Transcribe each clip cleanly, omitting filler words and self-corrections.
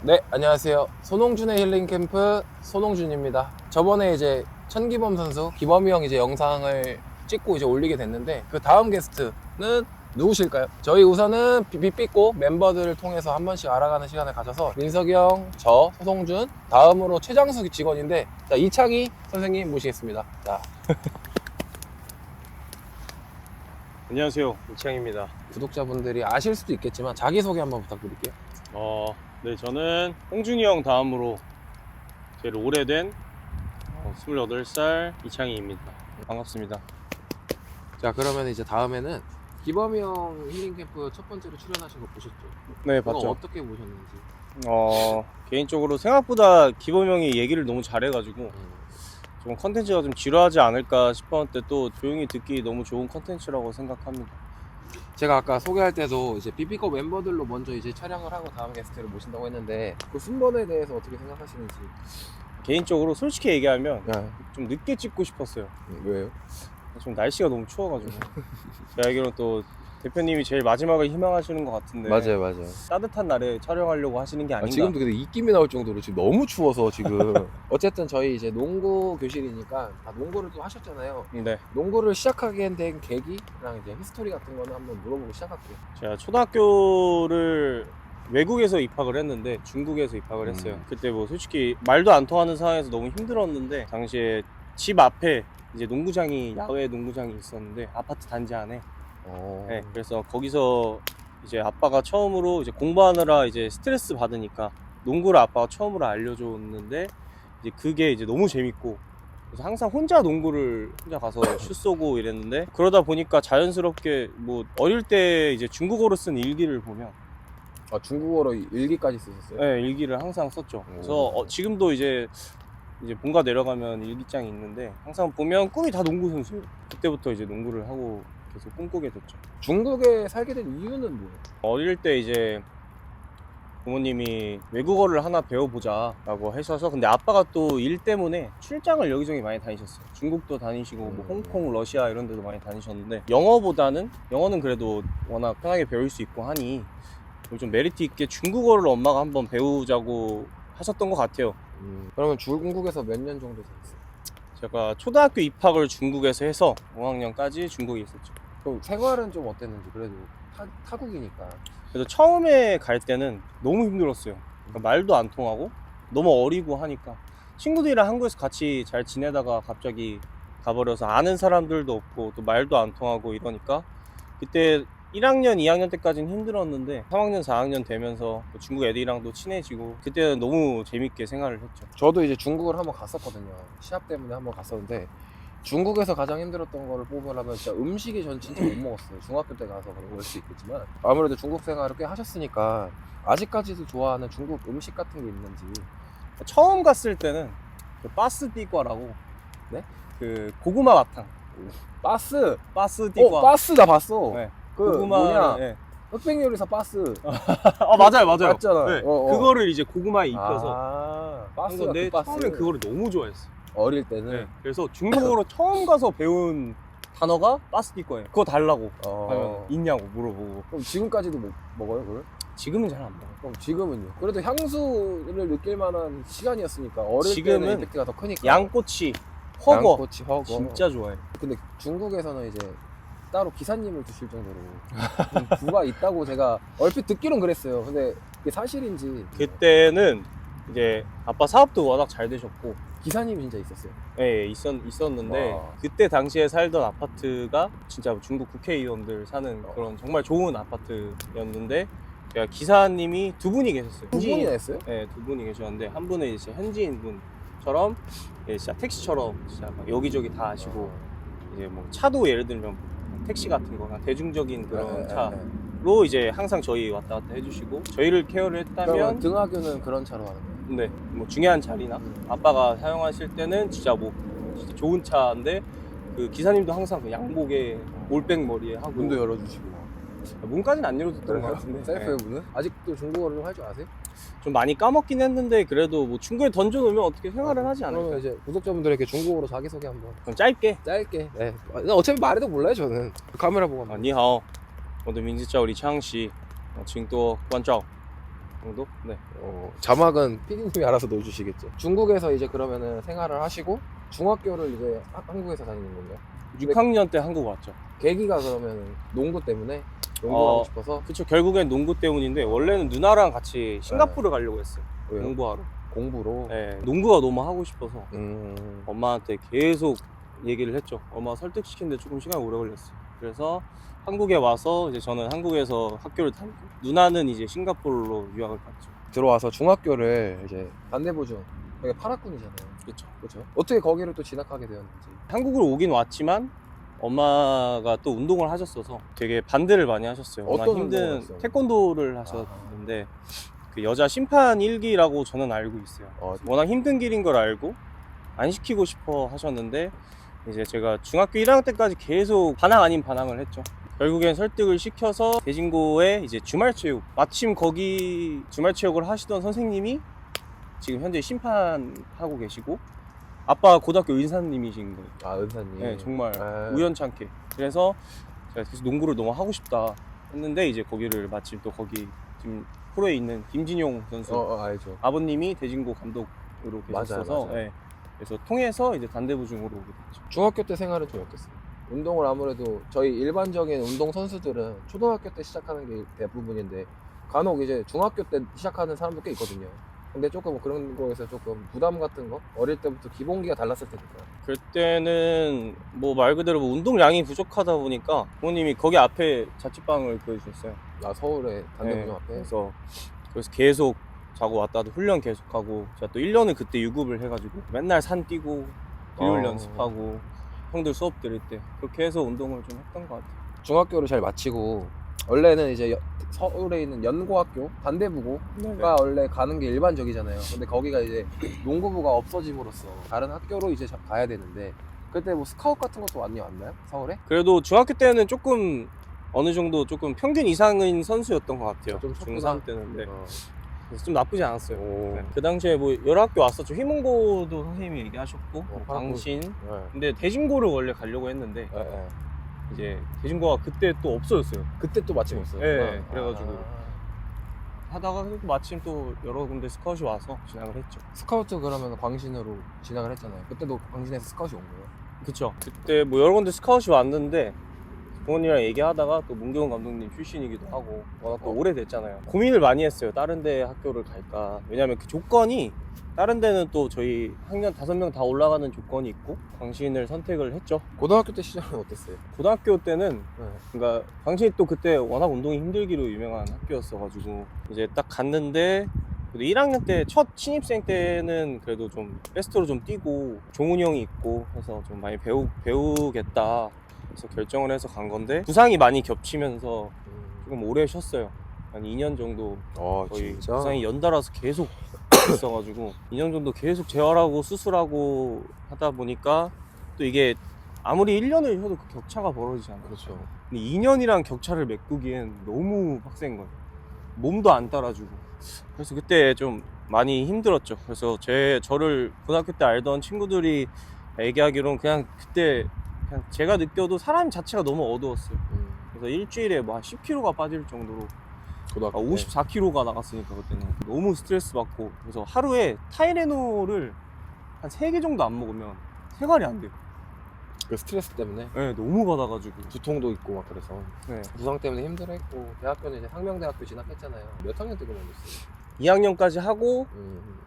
네, 안녕하세요. 손홍준의 힐링 캠프 손홍준입니다. 저번에 이제 천기범 선수, 기범이 형 이제 영상을 찍고 이제 올리게 됐는데 그 다음 게스트는 누구실까요? 저희 우선은 빗고 멤버들을 통해서 한 번씩 알아가는 시간을 가져서 민석이 형, 저, 손홍준, 다음으로 최장수 직원인데 자, 이창희 선생님 모시겠습니다. 자, 안녕하세요, 이창입니다. 구독자분들이 아실 수도 있겠지만 자기소개 한번 부탁드릴게요. 네, 저는 홍준이 형 다음으로 제일 오래된 28살 이창희입니다. 반갑습니다. 자, 그러면 이제 다음에는 기범이 형 힐링 캠프 첫 번째로 출연하신 거 보셨죠? 네, 그거 봤죠. 어떻게 보셨는지. 개인적으로 생각보다 기범 형이 얘기를 너무 잘해가지고 좀 컨텐츠가 좀 지루하지 않을까 싶었는데 또 조용히 듣기 너무 좋은 컨텐츠라고 생각합니다. 제가 아까 소개할 때도 이제 삐삐거 멤버들로 먼저 이제 촬영을 하고 다음 게스트를 모신다고 했는데 그 순번에 대해서 어떻게 생각하시는지. 개인적으로 솔직히 얘기하면 네. 좀 늦게 찍고 싶었어요. 왜요? 좀 날씨가 너무 추워가지고. 제가 알기로는 또 대표님이 제일 마지막을 희망하시는 것 같은데 맞아요. 따뜻한 날에 촬영하려고 하시는 게 아닌가. 지금도 근데 입김이 나올 정도로 지금 너무 추워서 지금 어쨌든 저희 이제 농구 교실이니까 다 농구를 또 하셨잖아요. 네, 농구를 시작하게 된 계기랑 이제 히스토리 같은 거는 한번 물어보고 시작할게요. 제가 초등학교를 외국에서 입학을 했는데 중국에서 입학을 했어요. 그때 뭐 솔직히 말도 안 통하는 상황에서 너무 힘들었는데 당시에 집 앞에 이제 농구장이 야외 농구장이 있었는데 아파트 단지 안에. 네, 그래서 거기서 이제 아빠가 처음으로 이제 공부하느라 이제 스트레스 받으니까 농구를 아빠가 처음으로 알려줬는데 이제 그게 이제 너무 재밌고 그래서 항상 혼자 농구를 혼자 가서 슛 쏘고 이랬는데 그러다 보니까 자연스럽게 뭐 어릴 때 이제 중국어로 쓴 일기를 보면 아, 중국어로 일기까지 쓰셨어요? 네, 일기를 항상 썼죠. 그래서 지금도 이제 본가 내려가면 일기장이 있는데 항상 보면 꿈이 다 농구 선수예요. 그때부터 이제 농구를 하고 계속 꿈꾸게 됐죠. 중국에 살게 된 이유는 뭐예요? 어릴 때 이제 부모님이 외국어를 하나 배워보자 라고 하셔서 근데 아빠가 또 일 때문에 출장을 여기저기 많이 다니셨어요. 중국도 다니시고 뭐 홍콩, 러시아 이런 데도 많이 다니셨는데 영어는 그래도 워낙 편하게 배울 수 있고 하니 좀 메리트 있게 중국어를 엄마가 한번 배우자고 하셨던 것 같아요. 그러면 중국에서 몇 년 정도 살았어요? 제가 초등학교 입학을 중국에서 해서 5학년까지 중국에 있었죠. 그럼 생활은 좀 어땠는지. 그래도 타국이니까. 그래서 처음에 갈 때는 너무 힘들었어요. 그러니까 말도 안 통하고 너무 어리고 하니까 친구들이랑 한국에서 같이 잘 지내다가 갑자기 가버려서 아는 사람들도 없고 또 말도 안 통하고 이러니까 그때 1학년, 2학년 때까지는 힘들었는데 3학년, 4학년 되면서 중국 애들이랑도 친해지고 그때는 너무 재밌게 생활을 했죠. 저도 이제 중국을 한번 갔었거든요. 시합 때문에 한번 갔었는데 중국에서 가장 힘들었던 거를 뽑으려면 진짜 음식이 전 진짜 못 먹었어요. 중학교 때 가서 그런 걸 수 있겠지만 아무래도 중국 생활을 꽤 하셨으니까 아직까지도 좋아하는 중국 음식 같은 게 있는지. 처음 갔을 때는 그 빠스띠과라고 네? 그 고구마 마탕 빠스띠과 빠스 나 봤어. 네. 그 고구마 뭐냐 네. 흑백 요리사 빠스. 맞아요 맞잖아. 네. 그거를 이제 고구마에 입혀서 한 빠스가 건데 그 빠스. 처음엔 그거를 너무 좋아했어. 어릴 때는. 네. 그래서 중국어로 처음 가서 배운 단어가 빠스띠과예요. 그거 달라고 하면 있냐고 물어보고. 그럼 지금까지도 먹어요 그걸? 지금은 잘 안 먹어요. 그럼 지금은요? 그래도 향수를 느낄 만한 시간이었으니까 어릴 지금은 때는 임팩트가 더 크니까. 양꼬치, 허거 양꼬치, 허거 진짜 좋아해. 근데 중국에서는 이제 따로 기사님을 두실 정도로 좀 부가 있다고 제가 얼핏 듣기론 그랬어요. 근데 그게 사실인지. 그때는 이제 아빠 사업도 워낙 잘 되셨고 기사님이 진짜 있었어요. 네, 있었는데 와. 그때 당시에 살던 아파트가 진짜 중국 국회의원들 사는 그런 정말 좋은 아파트였는데 제가 기사님이 두 분이 계셨어요. 두 분이나 했어요? 네, 두 분이 계셨는데 한 분은 이제 현지인 분처럼 진짜 택시처럼 진짜 막 여기저기 다 아시고 이제 뭐 차도 예를 들면 택시 같은 거나 대중적인 그런 차로 이제 항상 저희 왔다 갔다 해주시고 저희를 케어를 그러면 했다면 등하교는 그런 차로 하는 거예요? 네, 뭐 중요한 자리나 아빠가 사용하실 때는 진짜 뭐 진짜 좋은 차인데 그 기사님도 항상 그 양복에 올백 머리에 하고 문도 열어주시고. 문까지는 안 열어줬던 것 같은데 셀프의 네. 문은? 아직도 중국어를 좀 할 줄 아세요? 좀 많이 까먹긴 했는데 그래도 뭐 중국에 던져놓으면 어떻게 생활을 하지 그러면 않을까. 이제 구독자분들에게 중국어로 자기소개 한번 그럼 짧게 짧게. 네. 어차피 말해도 몰라요 저는. 카메라 보고 한번. 你好我的名字叫李昌熙请多关照 정도? 네. 자막은 PD님이 알아서 넣어주시겠죠. 중국에서 이제 그러면은 생활을 하시고 중학교를 이제 한국에서 다니는 건가요? 6학년 때 한국 왔죠. 계기가 그러면 농구 때문에 농구하고 싶어서. 그쵸. 결국엔 농구 때문인데 원래는 누나랑 같이 싱가포르 가려고 했어요. 왜요? 공부하러. 공부로. 네. 농구가 너무 하고 싶어서 음. 엄마한테 계속 얘기를 했죠. 엄마 설득시키는데 조금 시간이 오래 걸렸어요. 그래서 한국에 와서 이제 저는 한국에서 학교를 다니고 누나는 이제 싱가포르로 유학을 갔죠. 들어와서 중학교를 이제 반대보중 여기 파라군이잖아요. 그렇죠. 그렇죠. 어떻게 거기를 또 진학하게 되었는지. 한국으로 오긴 왔지만 엄마가 또 운동을 하셨어서 되게 반대를 많이 하셨어요. 워낙 어떤 운동을 힘든 했어요? 태권도를 하셨는데 그 여자 심판 일기라고 저는 알고 있어요. 워낙 힘든 길인 걸 알고 안 시키고 싶어 하셨는데 이제 제가 중학교 1학년 때까지 계속 반항 아닌 반항을 했죠. 결국엔 설득을 시켜서 대진고에 이제 주말체육, 마침 거기 주말체육을 하시던 선생님이 지금 현재 심판하고 계시고 아빠가 고등학교 의사님이신 거예요. 아, 은사님. 네, 정말 아. 우연찮게. 그래서 제가 계속 농구를 너무 하고 싶다 했는데 이제 거기를 마침 또 거기 지금 프로에 있는 김진용 선수 알죠. 아버님이 대진고 감독으로 계셨어서 맞아요. 네, 그래서 통해서 이제 단대부중으로 오게 됐죠. 중학교 때 생활은 좀 어땠어요? 운동을 아무래도 저희 일반적인 운동 선수들은 초등학교 때 시작하는 게 대부분인데 간혹 이제 중학교 때 시작하는 사람도 꽤 있거든요. 근데 조금 그런 거에서 조금 부담 같은 거 어릴 때부터 기본기가 달랐을 테니까. 그때는 뭐 말 그대로 뭐 운동량이 부족하다 보니까 부모님이 거기 앞에 자취방을 구해주셨어요. 나 서울에 단대부중 네, 앞에. 그래서 계속 자고 왔다도 훈련 계속하고 제가 또 1년을 그때 유급을 해가지고 맨날 산 뛰고 비율 연습하고 형들 수업 들을 때 그렇게 해서 운동을 좀 했던 것 같아요. 중학교를 잘 마치고 원래는 이제 서울에 있는 연고학교 반대부고가 원래 가는 게 일반적이잖아요. 근데 거기가 이제 농구부가 없어짐으로써 다른 학교로 이제 가야 되는데 그때 뭐 스카웃 같은 것도 많이 왔나요? 서울에? 그래도 중학교 때는 조금 어느 정도 조금 평균 이상인 선수였던 것 같아요. 좀 쳤구나. 중3 때는. 네. 어. 그래서 좀 나쁘지 않았어요. 오. 네. 그 당시에 뭐 여러 학교 왔었죠. 휘문고도 선생님이 얘기하셨고 뭐 광신. 네. 근데 대진고를 원래 가려고 했는데 네, 네. 이제 대진고가 그때 또 없어졌어요. 그때 또 마침 없어요. 네, 그래가지고. 하다가 또 마침 또 여러 군데 스카웃이 와서 진학을 했죠. 스카우트 그러면 광신으로 진학을 했잖아요. 그때도 광신에서 스카웃이 온 거예요? 그쵸. 그때 뭐 여러 군데 스카웃이 왔는데 부모님이랑 얘기하다가 또 문경훈 감독님 출신이기도 하고 워낙 또 오래됐잖아요. 고민을 많이 했어요. 다른 데 학교를 갈까. 왜냐면 그 조건이 다른 데는 또 저희 학년 5명 다 올라가는 조건이 있고 광신을 선택을 했죠. 고등학교 때 시절은 어땠어요? 고등학교 때는 네. 그러니까 광신이 또 그때 워낙 운동이 힘들기로 유명한 학교였어가지고 이제 딱 갔는데 그래도 1학년 때 첫 신입생 때는 그래도 좀 베스트로 좀 뛰고 종훈이 형이 있고 해서 좀 많이 배우겠다 그래서 결정을 해서 간 건데 부상이 많이 겹치면서 조금 오래 쉬었어요. 한 2년 정도 거의 부상이 연달아서 계속 있어가지고 2년 정도 계속 재활하고 수술하고 하다 보니까 또 이게 아무리 1년을 쉬어도 그 격차가 벌어지지 않아요. 그렇죠. 근데 2년이랑 격차를 메꾸기엔 너무 빡센 거예요. 몸도 안 따라주고. 그래서 그때 좀 많이 힘들었죠. 그래서 저를 고등학교 때 알던 친구들이 얘기하기로는 그냥 그때 그냥 제가 느껴도 사람 자체가 너무 어두웠어요. 그래서 일주일에 뭐 한 10kg가 빠질 정도로 고등학교 54kg가 나갔으니까 그때는 너무 스트레스 받고 그래서 하루에 타이레놀을 한 3개 정도 안 먹으면 생활이 안 돼요. 그 스트레스 때문에 네, 너무 받아가지고 두통도 있고 막 그래서 네. 부상 때문에 힘들어했고 대학교는 이제 상명대학교 진학했잖아요. 몇 학년 때 그만뒀어요? 2학년까지 하고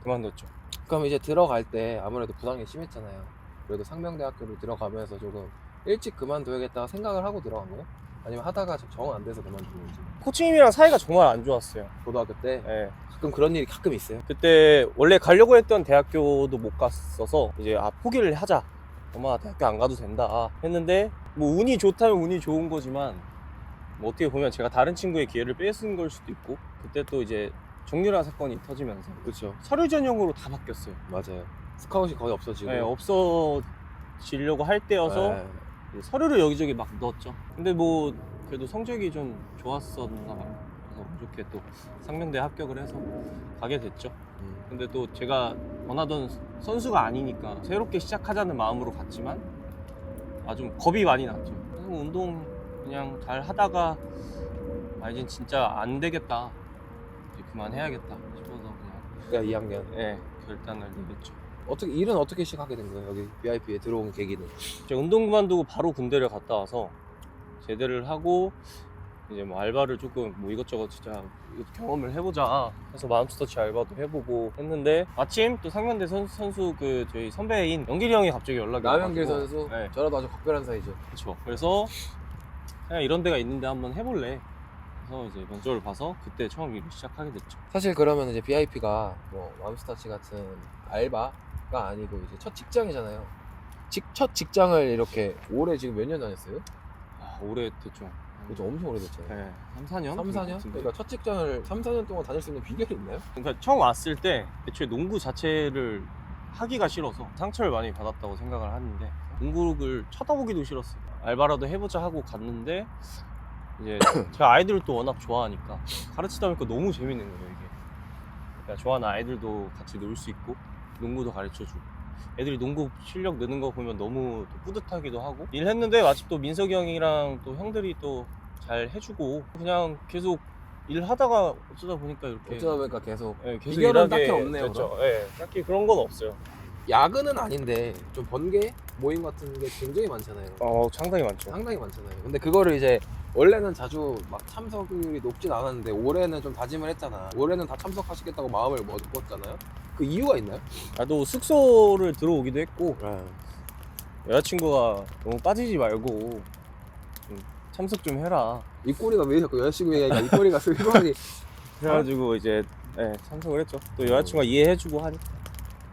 그만뒀죠. 그럼 이제 들어갈 때 아무래도 부상이 심했잖아요. 그래도 상명대학교를 들어가면서 조금 일찍 그만둬야겠다 생각을 하고 들어간 거예요? 아니면 하다가 정 안 돼서 그만둔 건지? 코치님이랑 사이가 정말 안 좋았어요. 고등학교 때 네. 가끔 그런 일이 가끔 있어요. 그때 원래 가려고 했던 대학교도 못 갔어서 이제 포기를 하자. 엄마 대학교 안 가도 된다 했는데 뭐 운이 좋다면 운이 좋은 거지만 뭐 어떻게 보면 제가 다른 친구의 기회를 뺏은 걸 수도 있고 그때 또 이제 정유라 사건이 터지면서 그렇죠. 서류 전형으로 다 바뀌었어요. 맞아요. 스카웃이 거의 없어지고. 네, 없어지려고 할 때여서 네. 이제 서류를 여기저기 막 넣었죠. 근데 뭐 그래도 성적이 좀 좋았었나 봐요. 그래서 운 좋게 또 상명대 합격을 해서 가게 됐죠. 근데 또 제가 원하던 선수가 아니니까 새롭게 시작하자는 마음으로 갔지만 좀 겁이 많이 났죠. 그래서 운동 그냥 잘 하다가 이젠 진짜 안 되겠다. 이제 그만해야겠다 싶어서 그냥 2학년. 결단을 내렸죠. 어떻게 일은 어떻게 시작하게 된 거예요? 여기 VIP에 들어온 계기는? 제가 운동 그만두고 바로 군대를 갔다 와서 제대를 하고 이제 뭐 알바를 조금 뭐 이것저것 진짜 경험을 해보자 해서 마음스터치 알바도 해보고 했는데 마침 또 상면대 선수 그 저희 선배인 영길이 형이 갑자기 연락이 남영길 와가지고 선수? 네. 저라도 아주 각별한 사이죠. 그렇죠. 그래서 그냥 이런 데가 있는데 한번 해볼래 그래서 이제 면접을 봐서 그때 처음 일을 시작하게 됐죠. 사실 그러면 이제 VIP가 뭐 맘스터치 같은 알바가 아니고 이제 첫 직장이잖아요. 첫 직장을 이렇게 올해 지금 몇 년 다녔어요? 오래됐죠. 그죠, 엄청 오래됐잖아요. 네, 3, 4년? 3, 4년? 그러니까 첫 직장을 3, 4년 동안 다닐 수 있는 비결이 있나요? 그러니까 처음 왔을 때 애초에 농구 자체를 하기가 싫어서 상처를 많이 받았다고 생각을 하는데 농구를 쳐다보기도 싫었어요. 알바라도 해보자 하고 갔는데 이제 제가 아이들을 또 워낙 좋아하니까 가르치다 보니까 너무 재밌는 거예요 이게. 그러니까 좋아하는 아이들도 같이 놀 수 있고 농구도 가르쳐주고 애들이 농구 실력 느는 거 보면 너무 또 뿌듯하기도 하고 일했는데 마침 또 민석이 형이랑 또 형들이 또 잘 해주고 그냥 계속 일하다가 어쩌다 보니까 이렇게 어쩌다 보니까 계속 계속 비결은 일하게 딱히 없네요, 됐죠. 딱히 그런 건 없어요. 야근은 아닌데 좀 번개 모임 같은 게 굉장히 많잖아요. 상당히 많죠. 상당히 많잖아요. 근데 그거를 이제 원래는 자주 막 참석률이 높진 않았는데 올해는 좀 다짐을 했잖아. 올해는 다 참석하시겠다고 마음을 먹었잖아요. 그 이유가 있나요? 나도 숙소를 들어오기도 했고 여자친구가 너무 빠지지 말고 좀 참석 좀 해라. 입꼬리가 왜 자꾸 여자친구 얘기하니까 입꼬리가 슬퍼하니. 그래가지고 이제 참석을 했죠. 또 여자친구가 이해해주고 하니까.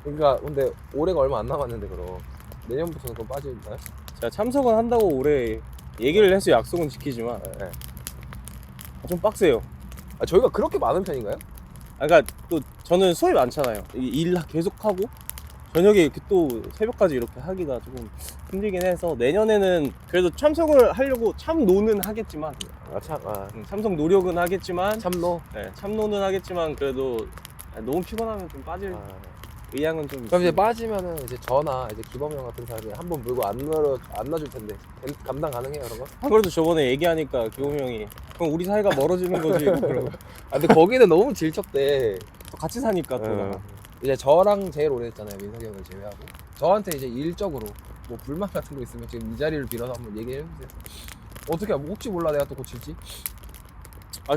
그러니까 근데 올해가 얼마 안 남았는데 그럼 내년부터는 그럼 빠지나요? 제가 참석은 한다고 올해 얘기를 해서 약속은 지키지만 좀 빡세요. 아, 저희가 그렇게 많은 편인가요? 그러니까 또 저는 수업이 많잖아요. 일 계속하고 저녁에 또 새벽까지 이렇게 하기가 조금 힘들긴 해서 내년에는 그래도 참석을 하려고 참노는 하겠지만 참석 노력은 하겠지만 참노. 참노는 하겠지만 그래도 너무 피곤하면 좀 빠질 의향은 좀 그럼 이제 있습니다. 빠지면은 이제 저나 이제 기범형 같은 사람이 한 번 물고 안 놔줄 텐데 감당 가능해요 그런 거? 그래도 저번에 얘기하니까 기범이 형이 그럼 우리 사이가 멀어지는 거지 그러고. 아 근데 거기는 너무 질척대. 또 같이 사니까 또 나랑. 이제 저랑 제일 오래됐잖아요, 민석이 형을 제외하고. 저한테 이제 일적으로 뭐 불만 같은 거 있으면 지금 이 자리를 빌어서 한번 얘기해 주세요. 어떻게 뭐 혹시 몰라 내가 또 고칠지?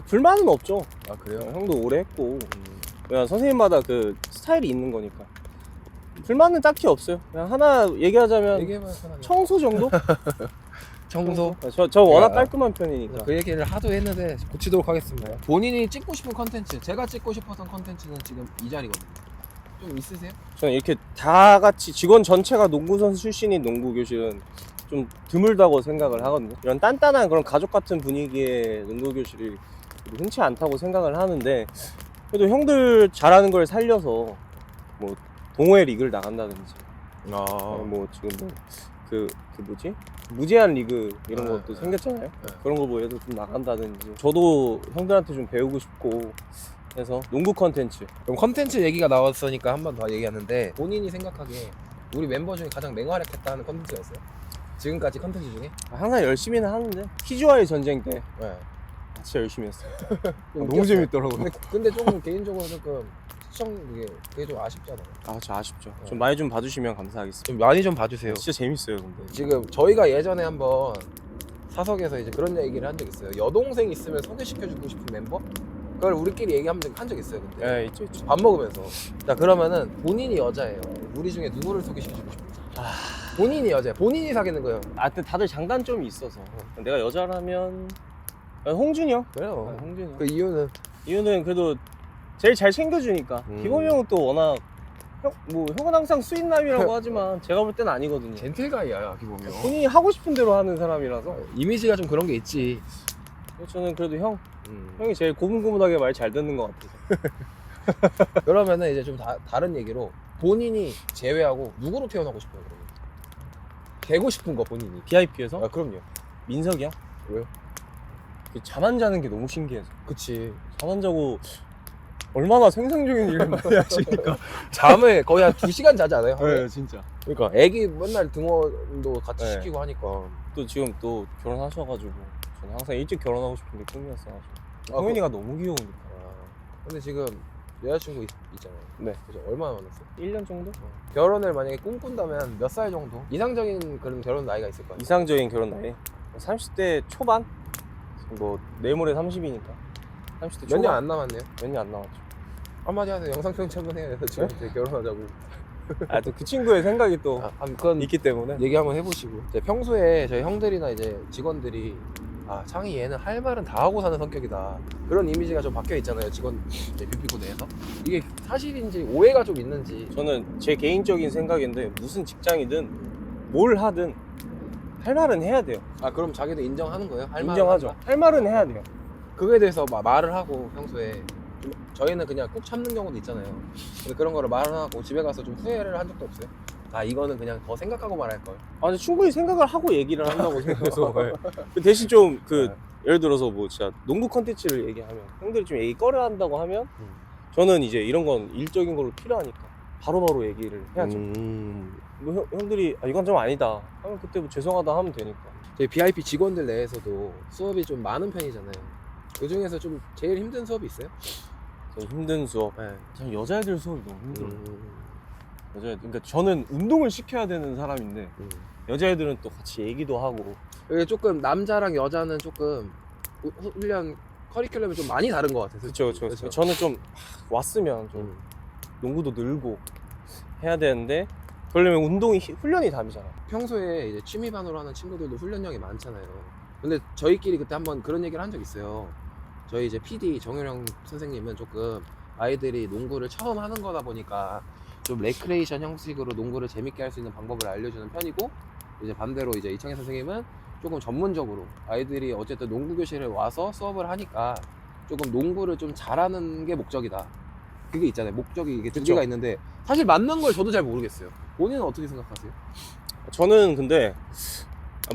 불만은 없죠. 아 그래요? 형도 오래 했고 그냥 선생님마다 그 스타일이 있는 거니까 불만은 딱히 없어요. 그냥 하나 얘기하자면 얘기해봐요 편하게. 청소 정도? 청소? 저 워낙 야. 깔끔한 편이니까. 그 얘기를 하도 했는데 고치도록 하겠습니다. 본인이 찍고 싶은 컨텐츠, 제가 찍고 싶었던 컨텐츠는 지금 이 자리거든요. 좀 있으세요? 저는 이렇게 다 같이 직원 전체가 농구 선수 출신인 농구 교실은 좀 드물다고 생각을 하거든요. 이런 단단한 그런 가족 같은 분위기의 농구 교실이 흔치 않다고 생각을 하는데 그래도 형들 잘하는 걸 살려서 뭐 동호회 리그를 나간다든지 뭐 지금 그 뭐지? 무제한 리그 이런 것도 생겼잖아요. 그런 거 뭐 해도 좀 나간다든지 저도 형들한테 좀 배우고 싶고 해서 농구 컨텐츠. 그럼 컨텐츠 얘기가 나왔으니까 한 번 더 얘기하는데 본인이 생각하기에 우리 멤버 중에 가장 맹활약했다는 컨텐츠가 있어요? 지금까지 컨텐츠 중에? 항상 열심히는 하는데 퀴즈와의 전쟁 때 진짜 열심히 했어요. 너무 재밌더라고요. 근데 조금 개인적으로 조금 시청 그게 좀 아쉽잖아요. 저 아쉽죠. 좀 많이 좀 봐주시면 감사하겠습니다. 좀 많이 좀 봐주세요. 진짜 재밌어요 근데. 지금 저희가 예전에 한번 사석에서 이제 그런 얘기를 한 적 있어요. 여동생 있으면 소개시켜주고 싶은 멤버? 그걸 우리끼리 얘기한 적 있어요. 근데 있죠. 밥 먹으면서. 자 그러면은 본인이 여자예요. 우리 중에 누구를 소개시켜주고 싶은지. 본인이 여자예요. 본인이 사귀는 거예요. 근데 다들 장단점이 있어서 내가 여자라면 홍준이 형. 그래요. 홍준이 형. 그 이유는 이유는 그래도 제일 잘 챙겨주니까. 기범이 형은 또 워낙 형은 항상 수인남이라고 하지만 제가 볼 때는 아니거든요. 젠틀가이야 기보면. 본인이 하고 싶은 대로 하는 사람이라서 이미지가 좀 그런 게 있지. 저는 그래도 형이 제일 고분고분하게 말 잘 듣는 것 같아서. 그러면은 이제 좀 다른 얘기로 본인이 제외하고 누구로 태어나고 싶어요 그러면? 되고 싶은 거 본인이. BIP에서 그럼요. 민석이 형? 왜요? 잠 안 자는 게 너무 신기해서. 그치. 잠 안 자고 얼마나 생산적인 일을 많이 하시니까. 잠을 거의 한 2시간 자지 않아요? 하루에? 진짜. 그러니까 애기 맨날 등원도 같이 네. 시키고 하니까. 또 지금 또 결혼하셔가지고 저는 항상 일찍 결혼하고 싶은 게 꿈이었어가지고 아, 성현이가 너무 귀여우니까. 근데 지금 여자친구 있잖아요. 네. 그죠? 얼마나 만났어요? 1년 정도? 결혼을 만약에 꿈꾼다면 몇 살 정도? 이상적인 그런 결혼 나이가 있을 거 아니에요? 이상적인 결혼 나이 30대 초반? 뭐 내일모레 30이니까 30대 몇 초반? 년 안 남았네요. 몇 년 안 남았죠. 한마디 하세요. 영상 편지 한번 해요. 여자친구한테 결혼하자고. 아, 또 그 친구의 생각이 또 그건 있기 때문에. 얘기 한번 해보시고. 이제 평소에 저희 형들이나 이제 직원들이 창희 얘는 할 말은 다 하고 사는 성격이다. 그런 이미지가 좀 박혀 있잖아요. 직원 뷰피코 내에서. 이게 사실인지 오해가 좀 있는지. 저는 제 개인적인 생각인데 무슨 직장이든 뭘 하든 할 말은 해야 돼요. 그럼 자기도 인정하는 거예요? 할 말은 인정하죠. 한다? 할 말은 해야 돼요. 그거에 대해서 말을 하고 평소에 좀 저희는 그냥 꾹 참는 경우도 있잖아요. 근데 그런 거를 말을 하고 집에 가서 좀 후회를 한 적도 없어요? 이거는 그냥 더 생각하고 말할 걸. 아니 충분히 생각을 하고 얘기를 한다고 생각해서 네. 대신 좀 예를 들어서 뭐 진짜 농구 컨텐츠를 얘기하면 형들이 좀 얘기 꺼려 한다고 하면 저는 이제 이런 건 일적인 걸로 필요하니까 바로바로 얘기를 해야죠. 뭐 형들이 이건 좀 아니다 하면 그때 뭐 죄송하다 하면 되니까. 저희 BIP 직원들 내에서도 수업이 좀 많은 편이잖아요. 그 중에서 좀 제일 힘든 수업이 있어요? 좀 힘든 수업. 네. 전 여자애들 수업이 너무 힘들어요. 여자애들. 그러니까 저는 운동을 시켜야 되는 사람인데 여자애들은 또 같이 얘기도 하고. 이게 조금 남자랑 여자는 조금 훈련 커리큘럼이 좀 많이 다른 것 같아요. 그렇죠. 저는 좀 왔으면 좀 농구도 늘고 해야 되는데 그러려면 훈련이 답이잖아요. 평소에 이제 취미반으로 하는 친구들도 훈련량이 많잖아요. 근데 저희끼리 그때 한번 그런 얘기를 한 적 있어요. 저희 이제 PD 정효령 선생님은 조금 아이들이 농구를 처음 하는 거다 보니까 좀 레크레이션 형식으로 농구를 재밌게 할 수 있는 방법을 알려주는 편이고, 이제 반대로 이제 이창희 선생님은 조금 전문적으로 아이들이 어쨌든 농구 교실에 와서 수업을 하니까 조금 농구를 좀 잘하는 게 목적이다. 그게 있잖아요. 목적이 이게 두 그쵸. 개가 있는데 사실 맞는 걸 저도 잘 모르겠어요. 본인은 어떻게 생각하세요? 저는 근데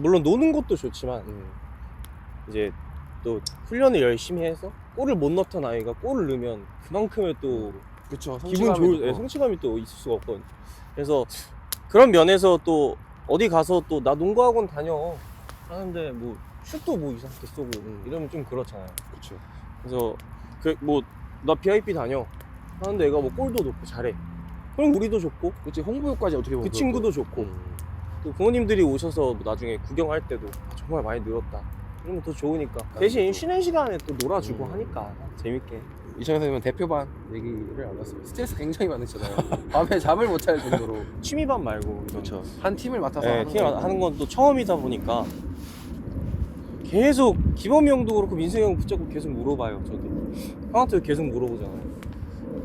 물론 노는 것도 좋지만 이제 또 훈련을 열심히 해서 골을 못 넣던 아이가 골을 넣으면 그만큼의 또 그쵸. 기분 좋을 성취감이 또 있을 수가 없거든요. 그래서 그런 면에서 또 어디 가서 또 나 농구학원 다녀 하는데 뭐 슛도 뭐 이상하게 쏘고 이러면 좀 그렇잖아요. 그쵸. 그래서 뭐 나 BIP 다녀 하는데 애가 뭐 골도 넣고 잘해. 그럼 우리도 좋고 그치. 홍보 효과지 어떻게 보면. 그 친구도 좋고 또 부모님들이 오셔서 뭐 나중에 구경할 때도 정말 많이 늘었다 이러면 더 좋으니까. 대신 쉬는 시간에 또 놀아주고 하니까 재밌게. 이창희 선생님은 대표반 얘기를 안 했어요. 스트레스 굉장히 많으시잖아요. 밤에 잠을 못 잘 정도로. 취미반 말고 그렇죠. 한 팀을 맡아서 네, 팀 하는 건 또 처음이다 보니까 계속 기범이 형도 그렇고 민승이 형 붙잡고 계속 물어봐요. 저도 형한테 계속 물어보잖아요.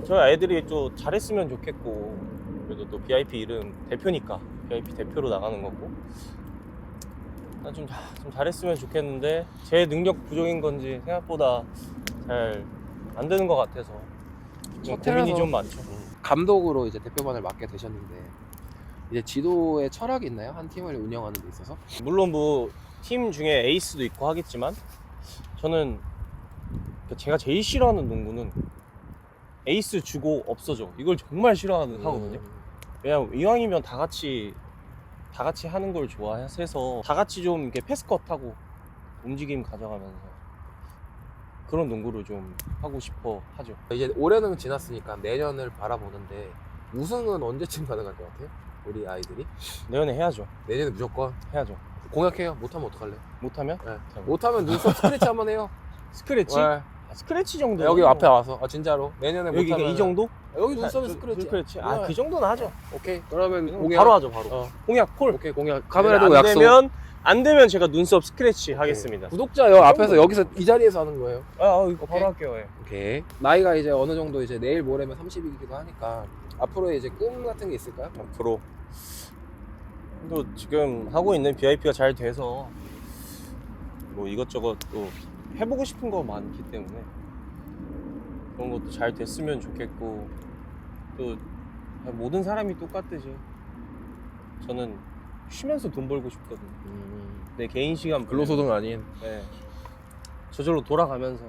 저희 아이들이 또 잘했으면 좋겠고, 그래도 또 BIP 이름 대표니까 BIP 대표로 나가는 거고, 난 좀 잘했으면 좋겠는데 제 능력 부족인 건지 생각보다 잘 안 되는 것 같아서 좀 고민이 좀 많죠. 감독으로 이제 대표반을 맡게 되셨는데 이제 지도의 철학이 있나요? 한 팀을 운영하는 데 있어서? 물론 뭐 팀 중에 에이스도 있고 하겠지만 저는 제가 제일 싫어하는 농구는 에이스 주고 없어져. 이걸 정말 하거든요. 왜냐면 이왕이면 다 같이 하는 걸 좋아해서 다 같이 좀 이렇게 패스컷하고 움직임 가져가면서 그런 농구를 좀 하고 싶어 하죠. 이제 올해는 지났으니까 내년을 바라보는데 우승은 언제쯤 가능할 것 같아요? 우리 아이들이? 내년에 해야죠. 내년에 무조건 해야죠. 공약해요. 못하면 어떡할래? 못하면? 네. 못하면 눈썹 스트레치 한번 해요. 스크래치? 네. 스크래치 정도. 여기 앞에 와서 진짜로 내년에 여기 못하면 이 정도? 여기 눈썹에 스크래치. 스크래치. 네. 그 정도는 하죠. 오케이. 그러면 공약. 바로 하죠, 바로. 공약 콜. 오케이, 공약. 카메라 대고 안 약속. 안 되면 제가 눈썹 스크래치 하겠습니다. 구독자요 앞에서 여기서 이 자리에서 하는 거예요. 이거 바로 할게요. 예. 오케이. 나이가 이제 어느 정도 이제 내일 모레면 30이기도 하니까 앞으로의 이제 꿈 같은 게 있을까요? 앞으로 또 지금 하고 있는 BIP가 잘 돼서 뭐 이것저것 또 해보고 싶은 거 많기 때문에 그런 것도 잘 됐으면 좋겠고, 또 모든 사람이 똑같듯이 저는 쉬면서 돈 벌고 싶거든요. 내 개인 시간 근로소득 아닌. 네. 저절로 돌아가면서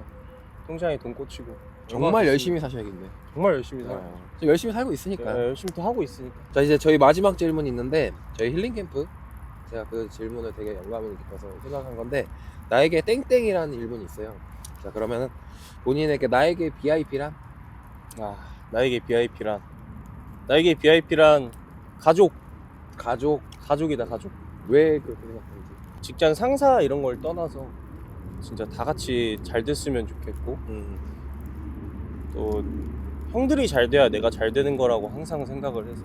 통장에 돈 꽂히고 정말 열심히 사셔야겠네. 정말 열심히 살아요. 지금 열심히 살고 있으니까. 네, 열심히 또 하고 있으니까. 자, 이제 저희 마지막 질문이 있는데 저희 힐링 캠프, 제가 그 질문을 되게 영감을 깊어서 생각한 건데, 나에게 땡땡이라는 질문이 있어요. 자, 그러면은 본인에게 나에게 BIP란? 나에게 BIP란 가족이다, 가족. 왜 그렇게 생각하는지. 직장 상사 이런 걸 떠나서 진짜 다 같이 잘 됐으면 좋겠고, 또 형들이 잘 돼야 내가 잘 되는 거라고 항상 생각을 해서,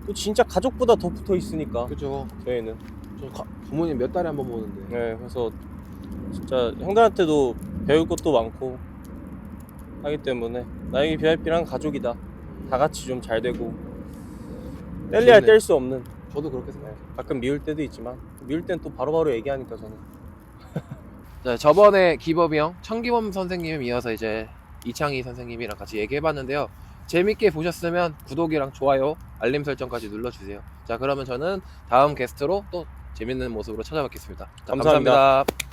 또 진짜 가족보다 더 붙어 있으니까 그죠. 저희는. 부모님 몇 달에 한 번 보는데. 네, 그래서 진짜 형들한테도 배울 것도 많고 하기 때문에 나에게 BIP란 가족이다. 다 같이 좀 잘 되고, 뗄래야 좋네. 뗄 수 없는. 저도 그렇게 생각해요. 가끔 미울 때도 있지만 미울 땐 또 바로바로 얘기하니까 저는. 자, 저번에 기범이 형, 천기범 선생님 이어서 이제 이창희 선생님이랑 같이 얘기해봤는데요. 재밌게 보셨으면 구독이랑 좋아요, 알림 설정까지 눌러주세요. 자, 그러면 저는 다음 게스트로 또 재밌는 모습으로 찾아뵙겠습니다. 자, 감사합니다. 감사합니다.